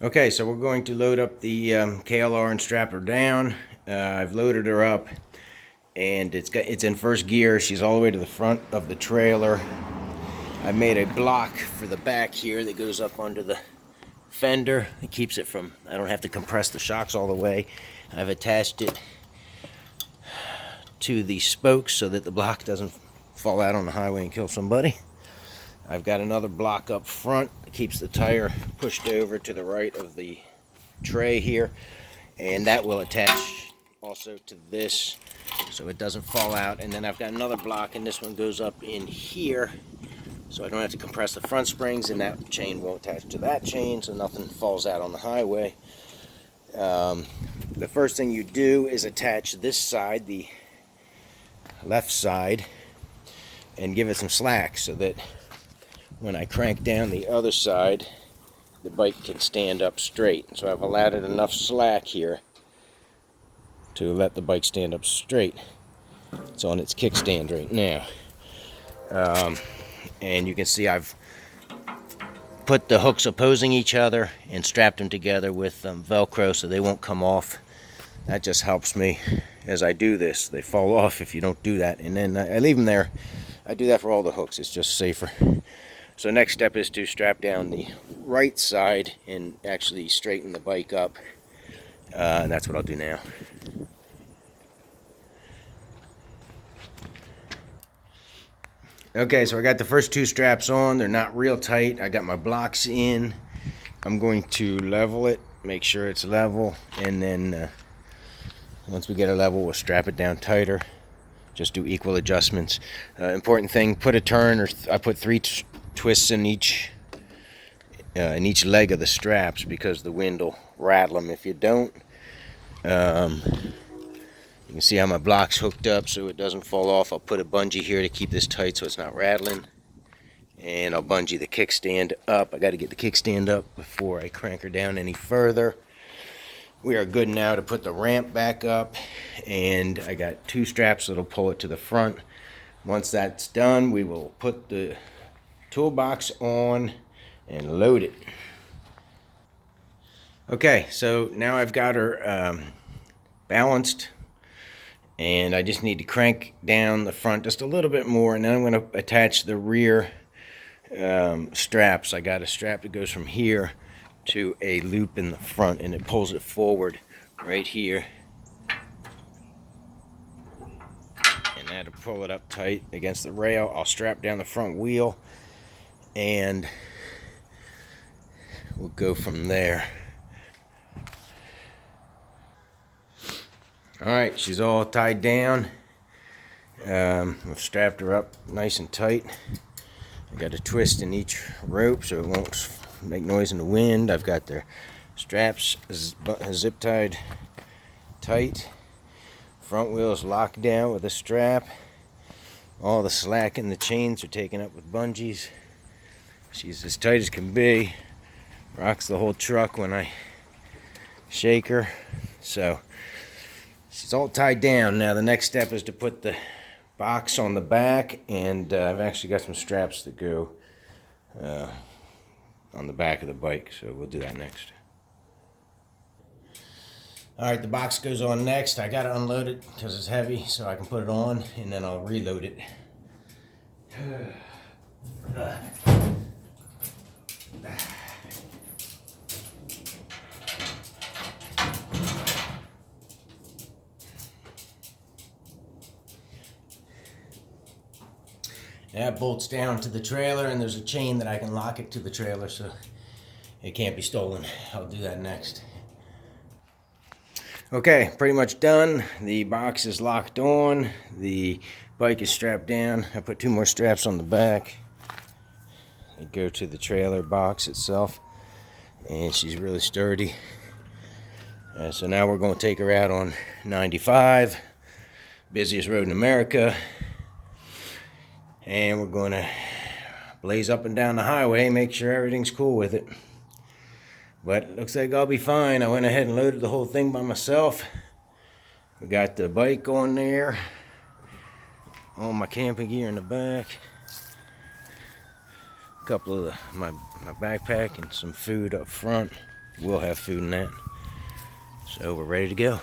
Okay, so we're going to load up the KLR and strap her down. I've loaded her up, and it's in first gear. She's all the way to the front of the trailer. I made a block for the back here that goes up under the fender. It keeps it from, I don't have to compress the shocks all the way. I've attached it to the spokes so that the block doesn't fall out on the highway and kill somebody. I've got another block up front that keeps the tire pushed over to the right of the tray here, and that will attach also to this so it doesn't fall out. And then I've got another block, and this one goes up in here so I don't have to compress the front springs, and that chain won't attach to that chain so nothing falls out on the highway. The first thing you do is attach this side, the left side, and give it some slack so that when I crank down the other side, the bike can stand up straight. So I've allowed it enough slack here to let the bike stand up straight. It's on its kickstand right now. And you can see I've put the hooks opposing each other and strapped them together with Velcro so they won't come off. That just helps me as I do this. They fall off if you don't do that. And then I leave them there. I do that for all the hooks. It's just safer. So next step is to strap down the right side and actually straighten the bike up. And that's what I'll do now. Okay, so I got the first two straps on. They're not real tight. I got my blocks in. I'm going to level it, make sure it's level, and then once we get it level, we'll strap it down tighter. Just do equal adjustments. Important thing, put a turn, or I put three twists in each leg of the straps because the wind will rattle them if you don't. You can see how my block's hooked up so it doesn't fall off. I'll put a bungee here to keep this tight so it's not rattling. And I'll bungee the kickstand up. I got to get the kickstand up before I crank her down any further. We are good now to put the ramp back up, and I got two straps that'll pull it to the front. Once that's done, we will put the toolbox on and load it. Okay, so now I've got her balanced, and I just need to crank down the front just a little bit more, and then I'm going to attach the rear straps. I got a strap that goes from here to a loop in the front, and it pulls it forward right here, and that'll pull it up tight against the rail. I'll strap down the front wheel, and we'll go from there. Alright, she's all tied down. I've strapped her up nice and tight. I got a twist in each rope so it won't make noise in the wind. I've got the straps zip tied tight. Front wheel is locked down with a strap. All the slack in the chains are taken up with bungees. She's as tight as can be. Rocks the whole truck when I shake her. So she's all tied down. Now the next step is to put the box on the back, and I've actually got some straps that go on the back of the bike, so we'll do that next. Alright, the box goes on next. I gotta unload it because it's heavy so I can put it on, and then I'll reload it. That bolts down to the trailer, and there's a chain that I can lock it to the trailer so it can't be stolen. I'll do that next. Okay, pretty much done. The box is locked on. The bike is strapped down. I put two more straps on the back. They go to the trailer box itself, and she's really sturdy. So now we're going to take her out on 95, busiest road in America. And we're going to blaze up and down the highway, make sure everything's cool with it. But it looks like I'll be fine. I went ahead and loaded the whole thing by myself. We got the bike on there, all my camping gear in the back, a couple of my backpack and some food up front. We'll have food in that. So we're ready to go.